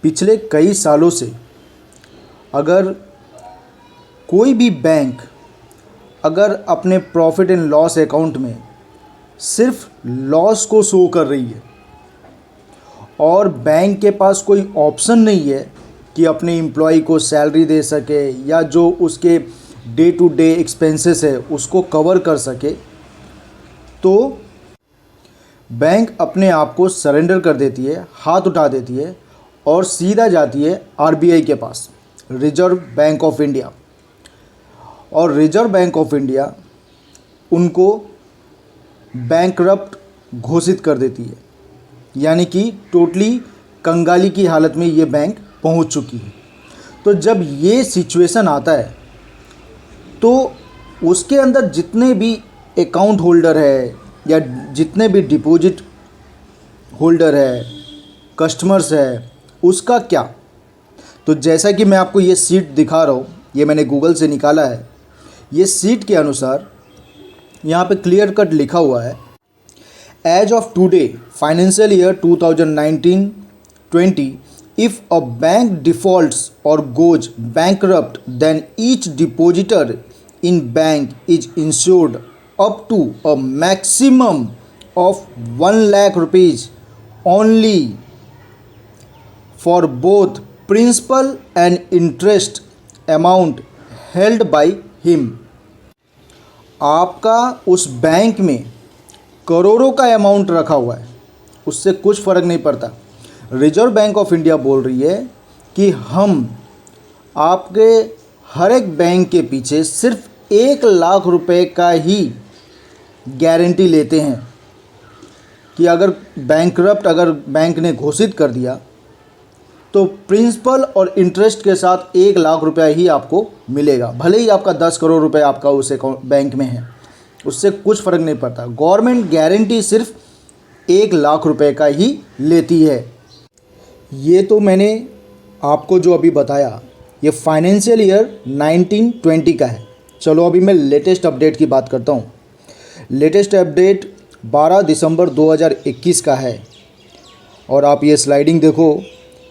पिछले कई सालों से अगर कोई भी बैंक अगर अपने प्रॉफिट एंड लॉस अकाउंट में सिर्फ लॉस को शो कर रही है और बैंक के पास कोई ऑप्शन नहीं है कि अपने एम्प्लॉय को सैलरी दे सके या जो उसके डे टू डे एक्सपेंसेस है उसको कवर कर सके, तो बैंक अपने आप को सरेंडर कर देती है, हाथ उठा देती है और सीधा जाती है आरबीआई के पास, रिजर्व बैंक ऑफ इंडिया। और रिजर्व बैंक ऑफ इंडिया उनको बैंकरप्ट घोषित कर देती है, यानी कि टोटली कंगाली की हालत में ये बैंक पहुंच चुकी है। तो जब ये सिचुएशन आता है तो उसके अंदर जितने भी अकाउंट होल्डर है या जितने भी डिपॉजिट होल्डर है, कस्टमर्स है, उसका क्या। तो जैसा कि मैं आपको ये सीट दिखा रहा हूँ, ये मैंने गूगल से निकाला है। ये सीट के अनुसार यहाँ पे क्लियर कट लिखा हुआ है, as of today financial year 2019-20, if a bank defaults or goes bankrupt, then each depositor in bank is insured up to a maximum of 1 lakh rupees only for both principal and interest amount held by him। आपका उस bank में करोड़ों का amount रखा हुआ है, उससे कुछ फ़र्क नहीं पड़ता। रिजर्व बैंक ऑफ इंडिया बोल रही है कि हम आपके हर एक बैंक के पीछे सिर्फ 1 लाख रुपए का ही गारंटी लेते हैं कि अगर बैंक ने घोषित कर दिया तो प्रिंसिपल और इंटरेस्ट के साथ 1 लाख रुपया ही आपको मिलेगा। भले ही आपका 10 करोड़ रुपए आपका उस अकाउंट बैंक में है, उससे कुछ फ़र्क नहीं पड़ता। गवर्नमेंट गारंटी सिर्फ 1 लाख रुपए का ही लेती है। ये तो मैंने आपको जो अभी बताया ये फाइनेंशियल ईयर 1920 का है। चलो अभी मैं लेटेस्ट अपडेट की बात करता हूँ। लेटेस्ट अपडेट 12 दिसंबर 2021 का है और आप ये स्लाइडिंग देखो,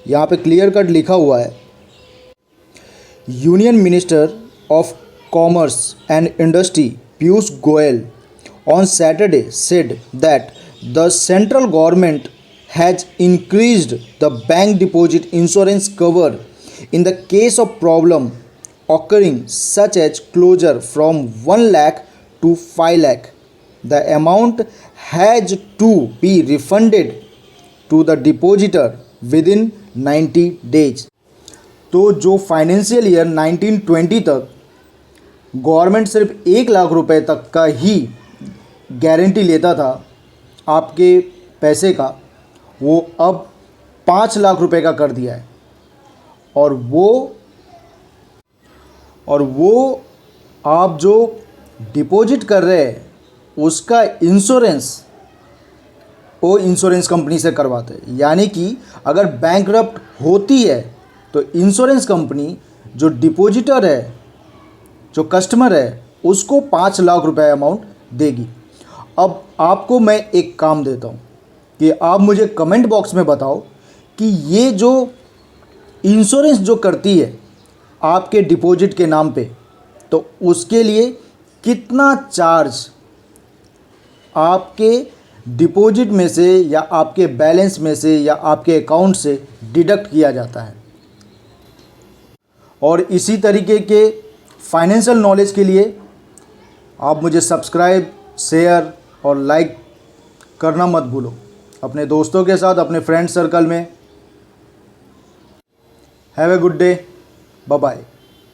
यहाँ पे क्लियर कट लिखा हुआ है, union minister of commerce and industry Piyush Goyal on Saturday said that the central government has increased the bank deposit insurance cover in the case of problem occurring such as closure from 1 lakh to 5 lakh. The amount has to be refunded to the depositor within 90 days. तो जो financial year 1920 तक government सिर्फ 1 लाख रुपए तक का ही guarantee लेता था आपके पैसे का, वो अब 5 लाख रुपए का कर दिया है। और वो आप जो डिपॉजिट कर रहे हैं उसका इंश्योरेंस वो इंश्योरेंस कंपनी से करवाते हैं। यानी कि अगर बैंकरप्ट होती है तो इंश्योरेंस कंपनी जो डिपॉजिटर है, जो कस्टमर है, उसको 5 लाख रुपए अमाउंट देगी। अब आपको मैं एक काम देता हूँ कि आप मुझे कमेंट बॉक्स में बताओ कि ये जो इंश्योरेंस जो करती है आपके डिपॉजिट के नाम पे, तो उसके लिए कितना चार्ज आपके डिपॉजिट में से या आपके बैलेंस में से या आपके अकाउंट से डिडक्ट किया जाता है। और इसी तरीके के फाइनेंशियल नॉलेज के लिए आप मुझे सब्सक्राइब, शेयर और लाइक करना मत भूलो अपने दोस्तों के साथ, अपने फ्रेंड सर्कल में। Have a good day, bye bye.